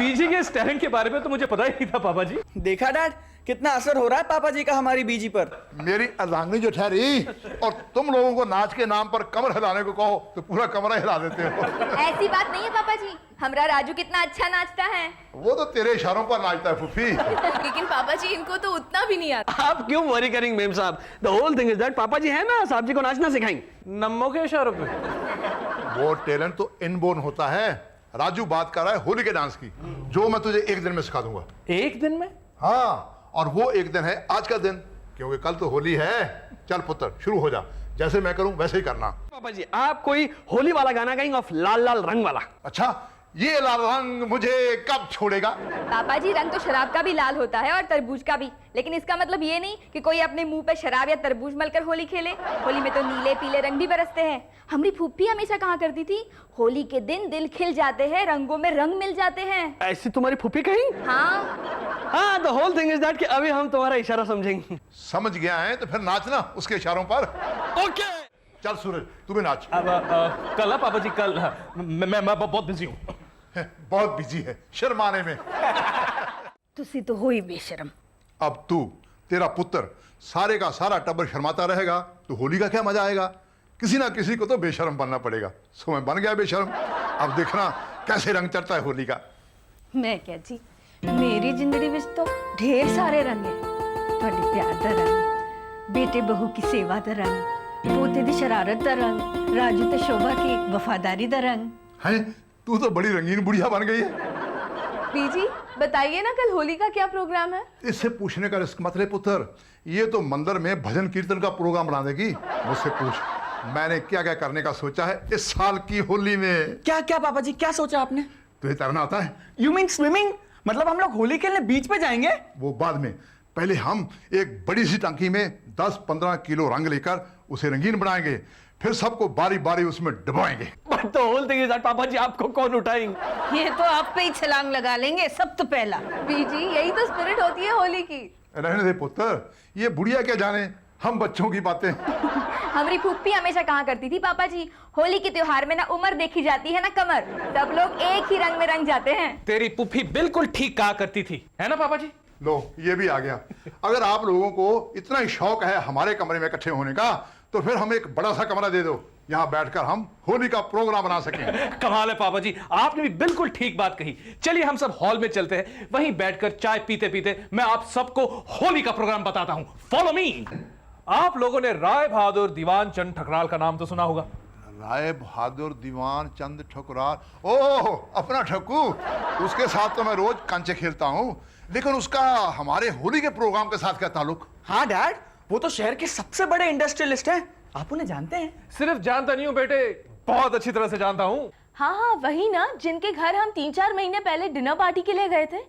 बीजी के इस टैलेंट के बारे में तो मुझे पता ही नहीं था पापा जी। देखा डैड, कितना असर हो रहा है पापा जी का हमारी बीजी पर। मेरी अर्धांगिनी जो ठहरी, और तुम लोगों को नाच के नाम पर कमर हिलाने को कहो तो पूरा कमरा हिला देते हो। ऐसी बात नहीं है पापा जी, हमारा राजू कितना अच्छा नाचता है। वो तो तेरे इशारों पर नाचता है फूफी। लेकिन पापा जी इनको तो उतना भी नहीं आता। आप क्यों वरी करेंगे मेम साहब? The whole thing is that पापा जी है ना, साहब जी को नाचना सिखाएंगे नम्मो के इशारों पे। वो टैलेंट तो इनबोर्न होता है। राजू बात कर रहा है होली के डांस की, जो मैं तुझे एक दिन में सिखा दूंगा। एक दिन में? हाँ, और वो एक दिन है आज का दिन, क्योंकि कल तो होली है। चल पुत्र शुरू हो जा, जैसे मैं करूं वैसे ही करना। पापा जी आप कोई होली वाला गाना गाएंगे, ऑफ लाल लाल रंग वाला। अच्छा, ये लाल रंग मुझे कब छोड़ेगा? पापा जी रंग तो शराब का भी लाल होता है और तरबूज का भी, लेकिन इसका मतलब ये नहीं कि कोई अपने मुंह पे शराब या तरबूज मलकर होली खेले। होली में तो नीले पीले रंग भी बरसते हैं। हमारी फूफी हमेशा कहा करती थी, होली के दिन दिल खिल जाते हैं, रंगों में रंग मिल जाते हैं। ऐसी तुम्हारी फूफी कहीं? हाँ हाँ, the whole thing is that कि अभी हम तुम्हारा इशारा समझेंगे। समझ गया है तो फिर नाचना उसके इशारों पर। ओके चल सूरज तू भी नाच। कल है पापा जी, कल। मैं बहुत बिजी हूँ। बहुत बिजी है शर्माने में। तुसी तो हो ही बेशरम। अब तू, तेरा पुत्र, सारे का सारा टब्बर शर्माता रहेगा तो होली का क्या मजा आएगा? किसी ना किसी को तो बेशरम बनना पड़ेगा। सो मैं बन गया बेशरम। अब देखना कैसे रंग चढ़ता है होली का। मैं क्या जी, मेरी जिंदगी में तो ढेर सारे रंग है। थोड़ी प्यार दा रंग, बेटे बहू की सेवा दा रंग, पोते दी शरारत दा रंग, राजू ते शोभा की वफादारी दा रंग। है तू तो बड़ी रंगीन बुढ़िया बन गई है। बीजी बताइए ना, कल होली का क्या प्रोग्राम है? इससे पूछने का रिस्क मत ले पुत्र। ये तो मंदिर में भजन कीर्तन का प्रोग्राम बना देगी। मुझसे पूछ मैंने क्या क्या करने का सोचा है इस साल की होली में। क्या क्या पापा जी, क्या सोचा आपने? तुझे तैरना आता है? You mean swimming? मतलब हम लोग होली खेलने बीच पे जाएंगे? वो बाद में। पहले हम एक बड़ी सी टंकी में 10-15 किलो रंग लेकर उसे रंगीन बनाएंगे, फिर सबको बारी बारी उसमें डुबाएंगे। But the whole thing is that पापा जी आपको कौन उठाएंगे? ये तो आप पे ही छलांग लगा लेंगे सब तो पहला। बीजी यही तो स्पिरिट होती है होली की। रहने दे पुत्र, ये बुढ़िया क्या जाने, हम बच्चों की बातें। हमारी फूफी हमेशा कहा करती थी, पापा जी होली के त्योहार में ना उम्र देखी जाती है ना कमर, सब लोग एक ही रंग में रंग जाते हैं। तेरी पुप्पी बिल्कुल ठीक कहा करती थी, है ना पापा जी? लो ये भी आ गया। अगर आप लोगों को इतना ही शौक है हमारे कमरे में इकट्ठे होने का, तो फिर हमें एक बड़ा सा कमरा दे दो, यहाँ बैठकर हम होली का प्रोग्राम बना सकें। कमाल है पापा जी, आपने भी बिल्कुल ठीक बात कही। चलिए हम सब हॉल में चलते हैं, वहीं बैठकर चाय पीते पीते मैं आप सबको होली का प्रोग्राम बताता हूं। Follow me. आप लोगों ने राय बहादुर दीवान चंद ठकराल का नाम तो सुना होगा। राय बहादुर दीवान चंद ठकुराल, ओह अपना ठक्कू, उसके साथ तो मैं रोज कंचे खेलता हूँ, लेकिन उसका हमारे होली के प्रोग्राम के साथ क्या ताल्लुक? हाँ डैड, वो तो शहर के सबसे बड़े इंडस्ट्रियलिस्ट हैं। आप उन्हें जानते हैं? सिर्फ जानता नहीं हूं बेटे, बहुत अच्छी तरह से जानता हूं। हाँ हाँ वही ना, जिनके घर हम 3-4 महीने पहले डिनर पार्टी के लिए गए थे।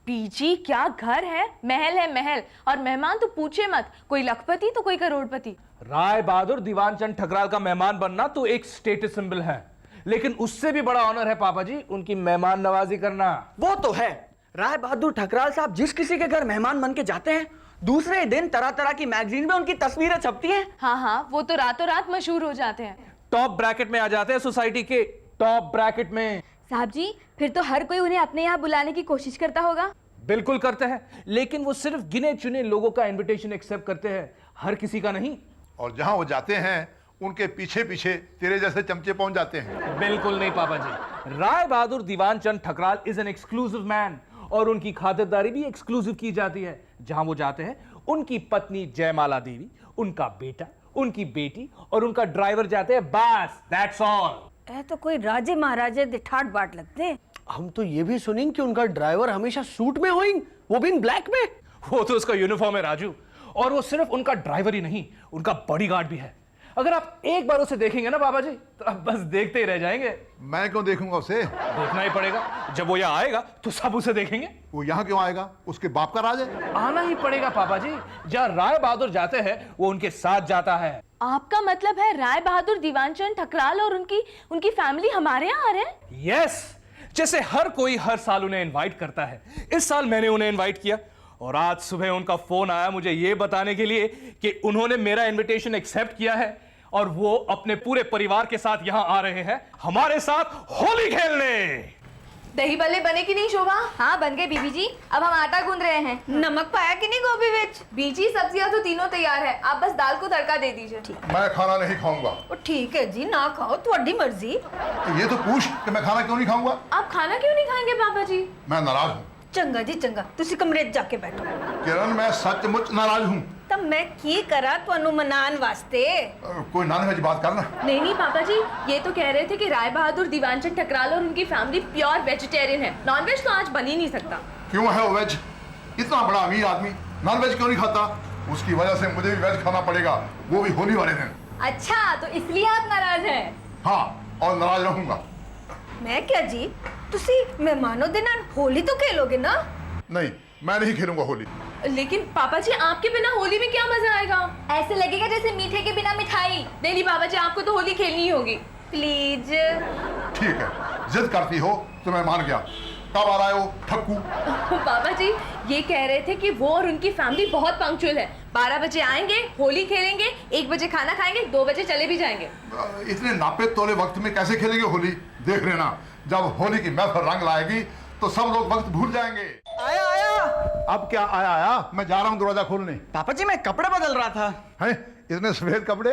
बीजी क्या घर है महल, और मेहमान तो पूछे मत, कोई लखपति तो कोई करोड़पति। राय बहादुर दीवान चंद ठकराल का मेहमान बनना तो एक स्टेटस सिंबल है, लेकिन उससे भी बड़ा ऑनर है पापा जी उनकी मेहमान नवाजी करना। वो तो है। राय बहादुर ठकराल साहब जिस किसी के घर मेहमान बन के जाते हैं, दूसरे दिन तरह तरह की मैगजीन में उनकी तस्वीरें छपती हैं। हाँ हाँ, वो तो रातों रात मशहूर हो जाते हैं। टॉप ब्रैकेट में आ जाते हैं, सोसाइटी के टॉप ब्रैकेट में। साहब जी फिर तो हर कोई उन्हें अपने यहाँ बुलाने की कोशिश करता होगा। बिल्कुल करते हैं, लेकिन वो सिर्फ गिने चुने लोगों का इनविटेशन एक्सेप्ट करते हैं, हर किसी का नहीं। और जहां वो जाते हैं उनके पीछे पीछे तेरे जैसे चमचे पहुंच जाते हैं। बिल्कुल नहीं पापा ji, Rai Bahadur Diwan Chand Thakral is an exclusive man, और उनकी खातिरदारी भी एक्सक्लूसिव की जाती है। जहां वो जाते हैं उनकी पत्नी जयमाला देवी, उनका बेटा, उनकी बेटी और उनका ड्राइवर जाते हैं, बस दैट्स ऑल। ऐ तो कोई राजे महाराजे दे ठाट बाट लगते हैं। हम तो ये भी सुनेंगे कि उनका ड्राइवर हमेशा सूट में होएंगे, वो भी इन ब्लैक में। वो तो उसका यूनिफॉर्म है राजू, और वो सिर्फ उनका ड्राइवर ही नहीं, उनका बॉडीगार्ड भी है। अगर आप एक बार उसे देखेंगे ना बाबा जी, तो आप बस देखते ही रह जाएंगे। मैं क्यों देखूंगा उसे? देखना ही पड़ेगा, जब वो यहाँ आएगा तो सब उसे देखेंगे। वो यहाँ क्यों आएगा? उसके बाप का राज है। आना ही पड़ेगा पापा जी, जहाँ राय बहादुर जाते हैं वो उनके साथ जाता है। आपका मतलब है राय बहादुर दीवानचंद ठकराल और उनकी फैमिली हमारे यहाँ आ रहे हैं? यस, जैसे हर कोई हर साल उन्हें इनवाइट करता है, इस साल मैंने उन्हें इनवाइट किया, और आज सुबह उनका फोन आया मुझे यह बताने के लिए कि उन्होंने मेरा इनविटेशन एक्सेप्ट किया है और वो अपने पूरे परिवार के साथ यहां आ रहे हैं हमारे साथ होली खेलने। दही भल्ले बने कि नहीं शोभा? हाँ बन गए बीबी जी, अब हम आटा गूंद रहे हैं। नमक पाया कि नहीं गोभी विच? बीजी सब्जियां तो तीनों तैयार है, आप बस दाल को तड़का दे दीजिए। मैं खाना नहीं खाऊंगा। ओ ठीक है जी, ना खाओ, थोड़ी मर्जी। ये तो पूछ कि मैं खाना क्यों नहीं खाऊंगा। आप खाना क्यों नहीं खाएंगे पापा जी? मैं नाराज हूँ चंगा जी चंगा, तुसी कमरे च जाके बैठो। किरण, मैं सचमुच नाराज हूँ। तब मैं की करा ਤੁਹਾਨੂੰ मनान वास्ते? कोई नॉनवेज बात करना। नहीं पापा जी, ये तो कह रहे थे कि राय बहादुर दीवानचंद ठकराल और उनकी फैमिली प्योर वेजिटेरियन है, नॉनवेज तो आज बन ही नहीं सकता। क्यों है वो वेज? इतना बड़ा अमीर आदमी नॉनवेज क्यों नहीं खाता? उसकी वजह से मुझे भी वेज खाना पड़ेगा, वो भी होली वाले दिन। अच्छा तो इसलिए आप नाराज हैं? हाँ, और नाराज रहूंगा। मैं क्या जी, तुसी मेहमानों दे नाल होली तो खेलोगे ना? नहीं, मैं नहीं खेलूंगा होली। लेकिन पापा जी आपके बिना होली में क्या मजा आएगा? ऐसे लगेगा जैसे मीठे के बिना मिठाई। नहीं पापा जी, आपको तो होली खेलनी ही होगी। प्लीज। ठीक है, जिद करती हो तो मैं मान गया। कब आ रहे हो ठक्कू? पापा जी ये कह रहे थे कि वो और उनकी फैमिली बहुत पंक्चुअल है, 12 बजे आएंगे, होली खेलेंगे, 1 बजे खाना खाएंगे, 2 बजे चले भी जाएंगे। इतने नापे तोले वक्त में कैसे खेलेंगे होली? देख लेना, जब होली की महफिल रंग लाएगी तो सब लोग वक्त भूल जाएंगे। आया आया। अब क्या आया आया? मैं जा रहा हूँ दरवाजा खोलने। पापा जी मैं कपड़े बदल रहा था। हैं? इतने सफेद कपड़े?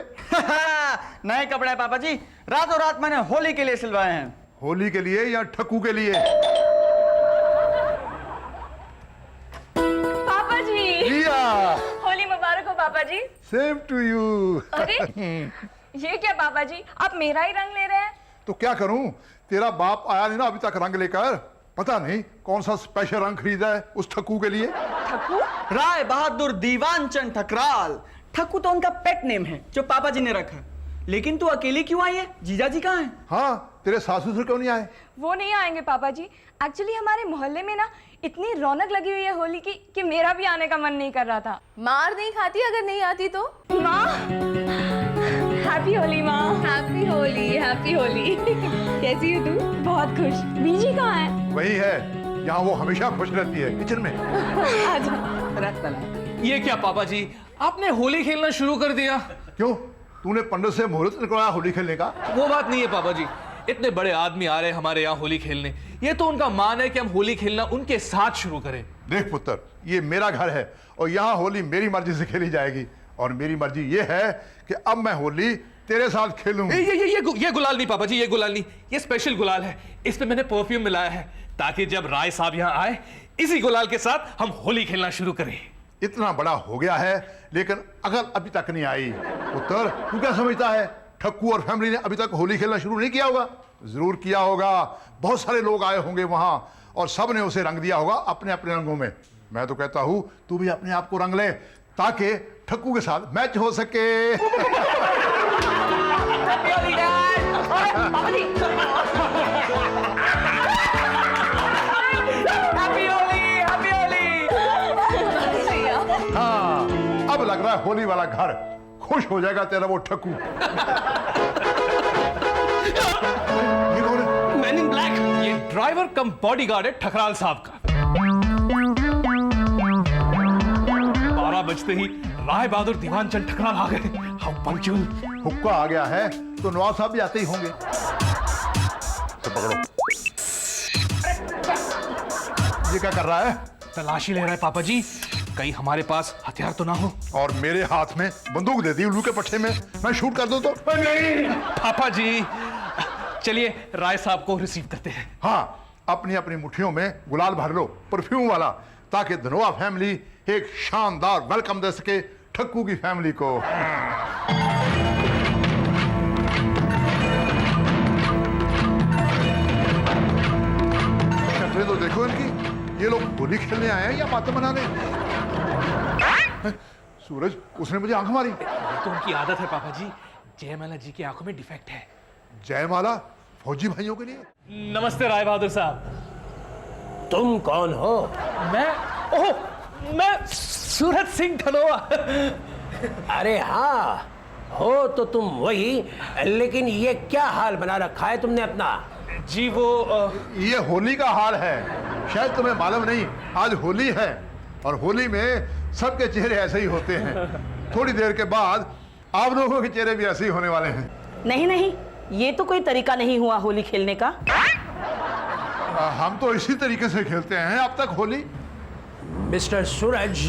नए कपड़े हैं पापा जी, रातों रात मैंने होली के लिए सिलवाए हैं। होली के लिए या ठक्कू के लिए? पापा जी लिया। होली मुबारक हो पापा जी। Same to you. अरे ये क्या पापा जी, आप मेरा ही रंग ले रहे हैं? तो क्या करूं, तेरा बाप आया नहीं ना अभी तक रंग लेकर। पता नहीं कौन सा स्पेशल रंग खरीदा है उस ठक्कू के लिए। ठक्कू? राय बहादुर दीवानचंद ठकराल। ठक्कू तो उनका पेट नेम है जो पापा जी ने रखा। लेकिन तू अकेली क्यों आई है? जीजा जी कहाँ हैं? हाँ, तेरे सासू ससुर क्यों नहीं आए? वो नहीं आएंगे पापा जी, एक्चुअली हमारे मोहल्ले में ना इतनी रौनक लगी हुई है होली की कि मेरा भी आने का मन नहीं कर रहा था। मार नहीं खाती अगर नहीं आती तो? माँ हैप्पी होली माँ। Happy Holi, happy Holi. कैसी है तू? बहुत खुश। बीजी कहाँ है? वही है, यहाँ वो हमेशा खुश रहती है, किचन में। ये क्या पापा जी, आपने होली खेलना शुरू कर दिया? क्यों, तूने पंडित से मुहूर्त निकलवाया होली खेलने का? वो बात नहीं है पापा जी, इतने बड़े आदमी आ रहे हैं हमारे यहाँ होली खेलने, ये तो उनका मान है कि हम होली खेलना उनके साथ शुरू करें। देख पुत्र, ये मेरा घर है और यहाँ होली मेरी मर्जी से खेली जाएगी, और मेरी मर्जी ये है कि अब मैं होली तेरे साथ खेलूं। ये गुलाल नहीं पापा जी, ये गुलाल नहीं, ये स्पेशल गुलाल है। इस पे मैंने परफ्यूम मिलाया है ताकि जब राय साहब यहाँ आए इसी गुलाल के साथ हम होली खेलना शुरू करें। इतना बड़ा हो गया है लेकिन अकल अभी तक नहीं आई। पुत्र, तू क्या समझता है ठक्कू और फैमिली ने अभी तक होली खेलना शुरू नहीं किया होगा? जरूर किया होगा। बहुत सारे लोग आए होंगे वहां और सब ने उसे रंग दिया होगा अपने अपने रंगों में। मैं तो कहता हूं तू भी अपने आप को रंग ले ताकि ठक्कू के साथ मैच हो सके। हाँ, अब लग रहा है होली वाला घर खुश हो जाएगा तेरा वो ठक्कू। ये कौन है? मैन इन ब्लैक, ये ड्राइवर कम बॉडीगार्ड है ठकराल साहब का। 12 बजते ही राय बहादुर दीवानचंद ठकराल आ गए। How punctual. हुक्का आ गया है तो नवाब साहब भी आते ही होंगे। तो पकड़ो। ये क्या कर रहा है? तलाशी ले रहा है पापा जी, कहीं हमारे पास हथियार तो ना हो। और मेरे हाथ में बंदूक दे दी उल्लू के पट्टे में, मैं शूट कर दूं तो? नहीं पापा जी, चलिए राय साहब को रिसीव करते हैं। हाँ, अपनी अपनी मुट्ठियों में गुलाल भर लो परफ्यूम वाला, ताकि धनोआ फैमिली एक शानदार वेलकम दे सके ठक्कू की फैमिली को। शक्लें तो देखो इनकी, ये लोग होली खेलने आए हैं या मातम मनाने? सूरज, उसने मुझे आंख मारी। ये तो उनकी आदत है पापा जी, जयमाला जी की आंखों में डिफेक्ट है। जयमाला फौजी भाइयों के लिए? नमस्ते राय बहादुर साहब। तुम कौन हो? मैं सूरज सिंह धनोआ। अरे हाँ, हो तो तुम वही, लेकिन ये क्या हाल बना रखा है तुमने अपना? जी वो ये होली का हाल है, शायद तुम्हें मालूम नहीं, आज होली है और होली में सबके चेहरे ऐसे ही होते हैं। थोड़ी देर के बाद आप लोगों के चेहरे भी ऐसे ही होने वाले हैं। नहीं नहीं, ये तो कोई तरीका नहीं हुआ होली खेलने का। हम तो इसी तरीके से खेलते हैं अब तक होली। मिस्टर सूरज,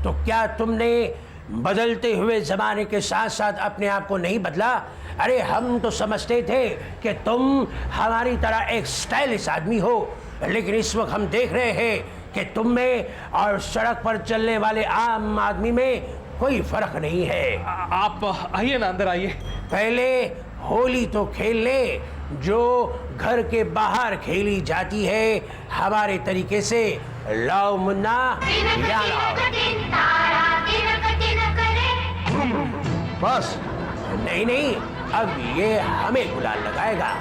तो क्या तुमने बदलते हुए जमाने के साथ साथ अपने आप को नहीं बदला? अरे हम तो समझते थे कि तुम हमारी तरह एक स्टाइलिश आदमी हो, लेकिन इस वक्त हम देख रहे हैं कि तुम में और सड़क पर चलने वाले आम आदमी में कोई फर्क नहीं है। आप आइए ना, अंदर आइए। पहले होली तो खेल ले जो घर के बाहर खेली जाती है हमारे तरीके से। लाओ मुन्ना, यहाँ लाओ। बस नहीं नहीं, अब ये हमें गुलाल लगाएगा।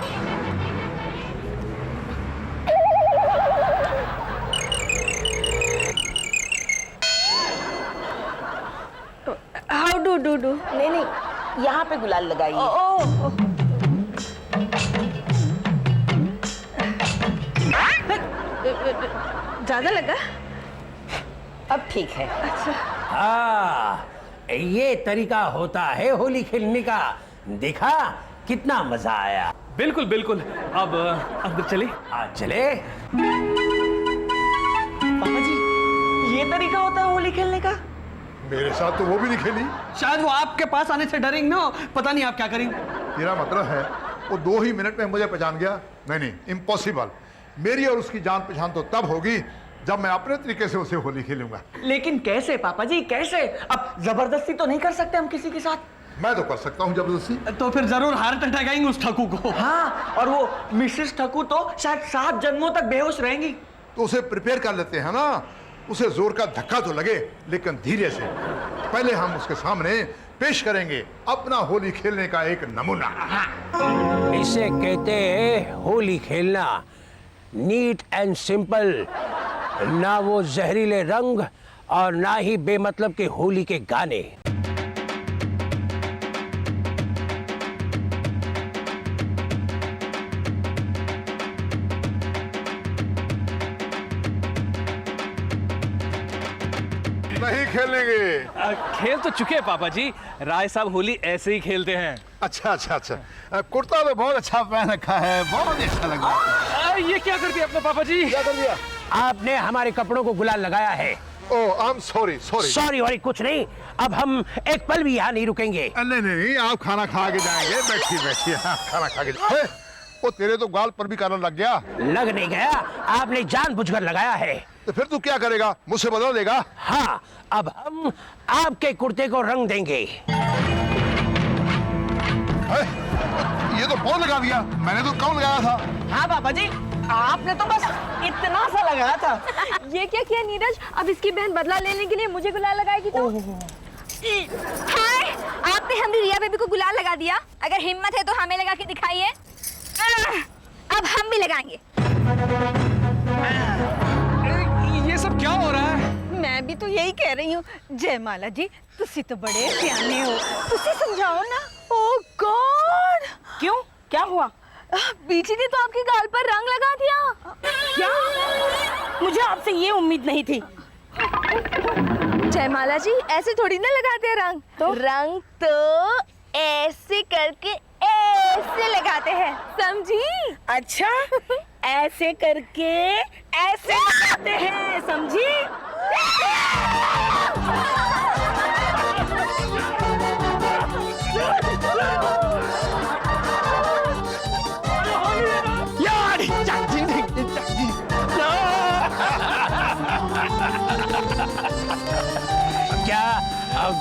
How do do do? नहीं नहीं, यहाँ पे गुलाल लगाइए। ओ ज्यादा लगा? अब ठीक है। हाँ, ये तरीका होता है होली खेलने का। देखा कितना मजा आया। बिल्कुल बिल्कुल। अब अंदर चले। चले। पापा जी, ये तरीका होता है होली खेलने का? मेरे साथ तो वो भी नहीं खेली। शायद वो आपके पास आने से डरेंगे ना, पता नहीं आप क्या करेंगे। तेरा मतलब है वो 2 ही मिनट में मुझे पहचान गया? नहीं नहीं, इम्पॉसिबल। मेरी और उसकी जान पहचान तो तब होगी जब मैं अपने तरीके से उसे होली खेलूंगा। लेकिन कैसे पापा जी, कैसे? अब जबरदस्ती तो नहीं कर सकते हम किसी के साथ। मैं तो कर सकता हूँ जबरदस्ती। तो फिर जरूर हार्ट अटैक आएंगे उस ठकू को। हाँ, और वो मिसेस ठकू तो शायद 7 जन्मों तक बेहोश रहेंगी। तो उसे प्रिपेयर कर लेते हैं ना। उसे जोर का धक्का तो लगे, लेकिन धीरे से। पहले हम उसके सामने पेश करेंगे अपना होली खेलने का एक नमूना। इसे कहते हैं होली खेलना। Neat and simple. ना वो जहरीले रंग और ना ही बेमतलब के होली के गाने। नहीं खेलेंगे। खेल तो चुके हैं पापा जी। राय साहब होली ऐसे ही खेलते हैं। अच्छा अच्छा अच्छा, कुर्ता तो बहुत अच्छा पहन रखा है, बहुत ही अच्छा लग रहा है। ये क्या कर दिया आपने पापा जी? क्या कर दिया? आपने हमारे कपड़ों को गुलाल लगाया है। Oh, I am sorry sorry. Sorry worry कुछ नहीं। अब हम एक पल भी यहाँ नहीं रुकेंगे। नहीं नहीं, आप खाना खा के जाएंगे। बैठिए बैठिए, हाँ, खाना खा के जाएंगे। वो तेरे तो गाल पर भी काला लग गया। लग नहीं गया, आपने जानबूझकर लगाया है। तो फिर तू क्या करेगा? मुझसे बदल देगा? हाँ, अब हम आपके कुर्ते को रंग देंगे। ये तो बहुत लगा दिया। मैंने तो कम लगाया था। हाँ पापा जी, आपने तो बस इतना सा लगाया था। ये क्या किया नीरज? अब इसकी बहन बदला लेने के लिए मुझे गुलाल लगाएगी तो? हाय, आपने हमारी रिया बेबी को गुलाल लगा दिया। अगर हिम्मत है तो हमें लगा के दिखाइए। अब हम भी लगाएंगे। ये सब क्या हो रहा है? मैं भी तो यही कह रही हूँ। जयमाला जी, तुसी तो बड़े सियाने हो, तुसी समझाओ ना। ओह गॉड! क्यों, क्या हुआ? बीची ने तो आपके गाल पर रंग लगा दिया। क्या? मुझे आपसे ये उम्मीद नहीं थी। जयमाला जी, ऐसे थोड़ी ना लगाते हैं रंग। तो रंग तो ऐसे करके ऐसे लगाते हैं, समझी? अच्छा, ऐसे करके ऐसे लगाते हैं, समझी? क्या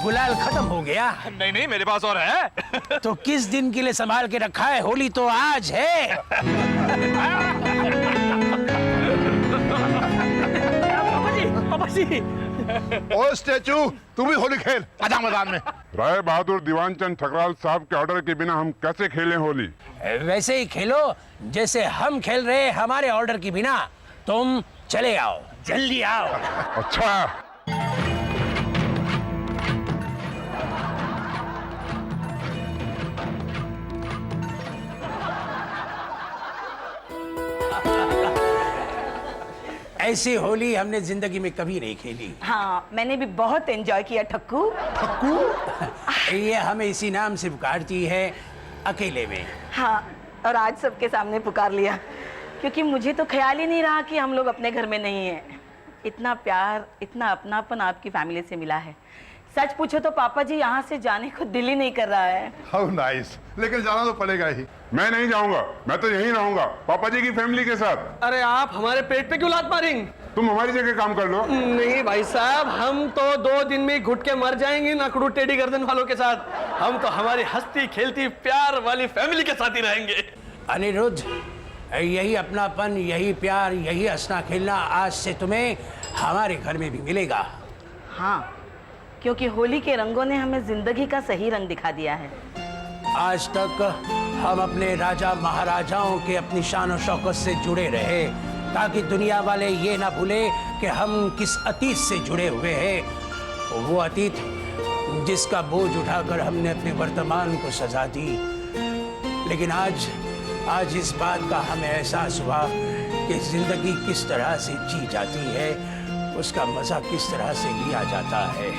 गुलाल खत्म हो गया? नहीं नहीं, मेरे पास और है। तो किस दिन के लिए संभाल के रखा है? होली तो आज है। पापा जी। ओ स्टैचू, तू भी होली खेल, आजा मैदान में। राय बहादुर दीवानचंद ठकराल साहब के ऑर्डर के बिना हम कैसे खेलें होली? वैसे ही खेलो जैसे हम खेल रहे हैं, हमारे ऑर्डर के बिना। तुम चले आओ, जल्दी आओ। अच्छा, ऐसी होली हमने जिंदगी में कभी नहीं खेली। हाँ, मैंने भी बहुत एंजॉय किया ठक्कू। ये हमें इसी नाम से पुकारती है, अकेले में। हाँ, और आज सबके सामने पुकार लिया। क्योंकि मुझे तो ख्याल ही नहीं रहा कि हम लोग अपने घर में नहीं हैं। इतना प्यार, इतना अपनापन आपकी फैमिली से मिला है। सच पूछो तो पापा जी यहाँ से जाने को दिल ही नहीं कर रहा है। हाउ नाइस, लेकिन जाना तो पड़ेगा ही। मैं नहीं जाऊंगा, मैं तो यहीं रहूंगा पापा जी की फैमिली के साथ। अरे आप हमारे पेट पे क्यों लात मारेंगे? तुम हमारी जगह काम कर लो। नहीं भाई साहब, हम तो 2 दिन में घुट के मर जाएंगे नकड़ू टेढ़ी गर्दन वालों के साथ। हम तो हमारी हंसती खेलती प्यार वाली फैमिली के साथ ही रहेंगे। अनिरुद्ध, यही अपनापन, यही प्यार, यही हंसना खेलना आज से तुम्हें हमारे घर में भी मिलेगा। हाँ, क्योंकि होली के रंगों ने हमें जिंदगी का सही रंग दिखा दिया है। आज तक हम अपने राजा महाराजाओं के अपनी शान और शौकत से जुड़े रहे, ताकि दुनिया वाले ये ना भूले कि हम किस अतीत से जुड़े हुए हैं। वो अतीत जिसका बोझ उठाकर हमने अपने वर्तमान को सजा दी। लेकिन आज इस बात का हमें एहसास हुआ कि जिंदगी किस तरह से जी जाती है, उसका मजा किस तरह से लिया जाता है।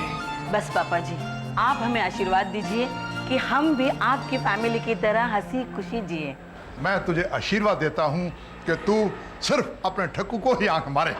बस पापा जी, आप हमें आशीर्वाद दीजिए कि हम भी आपकी फैमिली की तरह हंसी खुशी जिए। मैं तुझे आशीर्वाद देता हूं कि तू सिर्फ अपने ठक्कू को ही आंख मारे।